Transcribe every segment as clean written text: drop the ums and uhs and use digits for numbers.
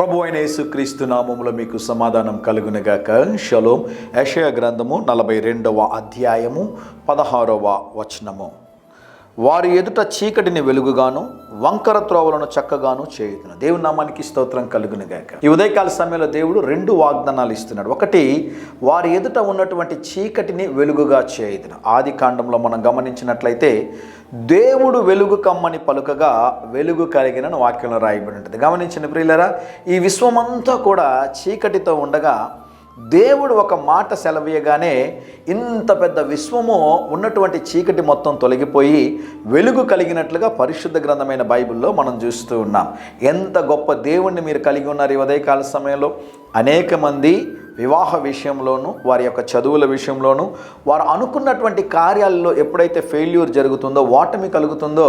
ప్రభు అయిన యేసుక్రీస్తు నామములో మీకు సమాధానం కలుగునుగాక. షలోం. యెషయా గ్రంథము 42వ అధ్యాయము 16వ వచనము. వారి ఎదుట చీకటిని వెలుగుగాను వంకర త్రోవలను చక్కగాను చేయుదును. దేవుని నామానికి స్తోత్రం కలుగునుగాక. ఈ ఉదయకాల సమయంలో దేవుడు 2 వాగ్దానాలు ఇస్తున్నాడు. ఒకటి, వారి ఎదుట ఉన్నటువంటి చీకటిని వెలుగుగా చేయుదును. ఆది కాండంలో మనం గమనించినట్లయితే దేవుడు వెలుగు కమ్మని పలుకగా వెలుగు కలిగిన వాక్యంలో రాయబడి ఉంటుంది. గమనించిన ప్రియులారా, ఈ విశ్వమంతా కూడా చీకటితో ఉండగా దేవుడు ఒక మాట సెలవీయగానే ఇంత పెద్ద విశ్వము ఉన్నటువంటి చీకటి మొత్తం తొలగిపోయి వెలుగు కలిగినట్లుగా పరిశుద్ధ గ్రంథమైన బైబిల్లో మనం చూస్తూ ఉన్నాం. ఎంత గొప్ప దేవుణ్ణి మీరు కలిగి ఉన్నారు. ఈ ఉదయకాల సమయంలో అనేక మంది వివాహ విషయంలోనూ వారి యొక్క చదువుల విషయంలోనూ వారు అనుకున్నటువంటి కార్యాలలో ఎప్పుడైతే ఫెయిల్యూర్ జరుగుతుందో, ఓటమి కలుగుతుందో,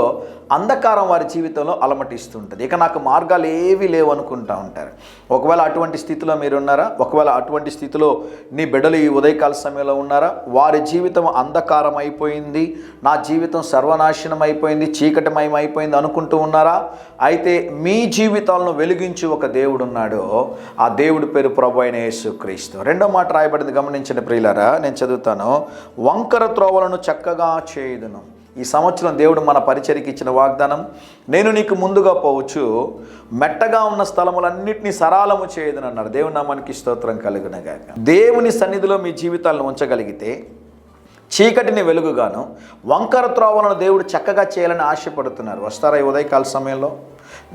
అంధకారం వారి జీవితంలో అలమటిస్తుంటుంది. ఇక నాకు మార్గాలు ఏవి లేవు అనుకుంటూ ఉంటారు. ఒకవేళ అటువంటి స్థితిలో మీరు ఉన్నారా? ఒకవేళ అటువంటి స్థితిలో నీ బిడ్డలు ఈ ఉదయకాల సమయంలో ఉన్నారా? వారి జీవితం అంధకారం అయిపోయింది, నా జీవితం సర్వనాశనం అయిపోయింది, చీకటిమయం అయిపోయింది అనుకుంటూ ఉన్నారా? అయితే మీ జీవితాలను వెలిగించి ఒక దేవుడు ఉన్నాడు. ఆ దేవుడి పేరు ప్రభు అయిన యేసుక్రీస్తు. రెండో మాట రాయబడింది, గమనించిన ప్రియులారా, నేను చదువుతాను. వంకర త్రోవలను చక్కగా చేయుదును. ఈ సంవత్సరం దేవుడు మన పరిచర్యకి ఇచ్చిన వాగ్దానం, నేను నీకు ముందుగా పోవచ్చు, మెట్టగా ఉన్న స్థలములన్నింటినీ సరాలము చేయుదును అన్నాడు. దేవుని నామానికి స్తోత్రం కలుగునుగాక. దేవుని సన్నిధిలో మీ జీవితాలను ఉంచగలిగితే చీకటిని వెలుగుగాను వంకర త్రోవలను దేవుడు చక్కగా చేయాలని ఆశపడుతున్నారు. వస్తారా ఈ ఉదయకాల సమయంలో?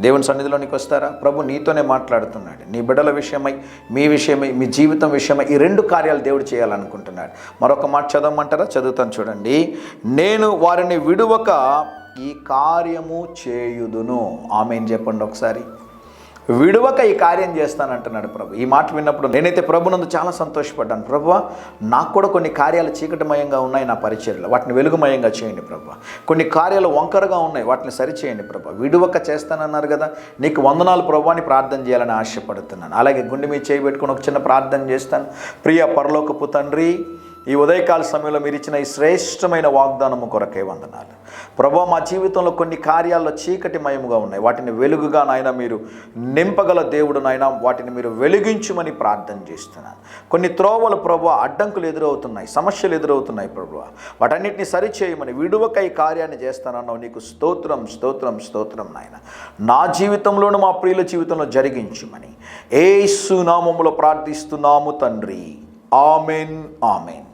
దేవుని సన్నిధిలోనికి వస్తారా? ప్రభు నీతోనే మాట్లాడుతున్నాడు. నీ బిడ్డల విషయమై, మీ విషయమై, మీ జీవితం విషయమై ఈ 2 కార్యాలు దేవుడు చేయాలనుకుంటున్నాడు. మరొక మాట చదవమంటారా? చదువుతాను చూడండి. నేను వారిని విడువక ఈ కార్యము చేయుదును. ఆమేన్ చెప్పండి ఒకసారి. విడువక ఈ కార్యం చేస్తానంటున్నాడు ప్రభు. ఈ మాట విన్నప్పుడు నేనైతే ప్రభునందు చాలా సంతోషపడ్డాను. ప్రభువా, నాకు కూడా కొన్ని కార్యాలు చీకటిమయంగా ఉన్నాయి నా పరిచర్యలో, వాటిని వెలుగుమయంగా చేయండి ప్రభు. కొన్ని కార్యాలు వంకరగా ఉన్నాయి, వాటిని సరిచేయండి ప్రభు. విడువక చేస్తానన్నారు కదా, నీకు వందనాలు ప్రభు అని ప్రార్థన చేయాలని ఆశపడుతున్నాను. అలాగే గుండె మీద చేయబెట్టుకుని ఒక చిన్న ప్రార్థన చేస్తాను. ప్రియ పరలోకపు తండ్రి, ఈ ఉదయకాల సమయంలో మీరు ఇచ్చిన ఈ శ్రేష్టమైన వాగ్దానము కొరకే వందనాలు ప్రభువా. మా జీవితంలో కొన్ని కార్యాల్లో చీకటిమయముగా ఉన్నాయి, వాటిని వెలుగుగా నాయన మీరు నింపగల దేవుడు నాయన, వాటిని మీరు వెలిగించుమని ప్రార్థన చేస్తున్నాను. కొన్ని త్రోవలు ప్రభువా అడ్డంకులు ఎదురవుతున్నాయి, సమస్యలు ఎదురవుతున్నాయి ప్రభువా, వాటన్నిటిని సరిచేయమని విడువక ఈ కార్యాన్ని చేస్తానన్నావు. నీకు స్తోత్రం స్తోత్రం స్తోత్రం నాయన. నా జీవితంలోను మా ప్రియుల జీవితంలో జరిగించుమని యేసు నామములో ప్రార్థిస్తున్నాము తండ్రి. Amen amen.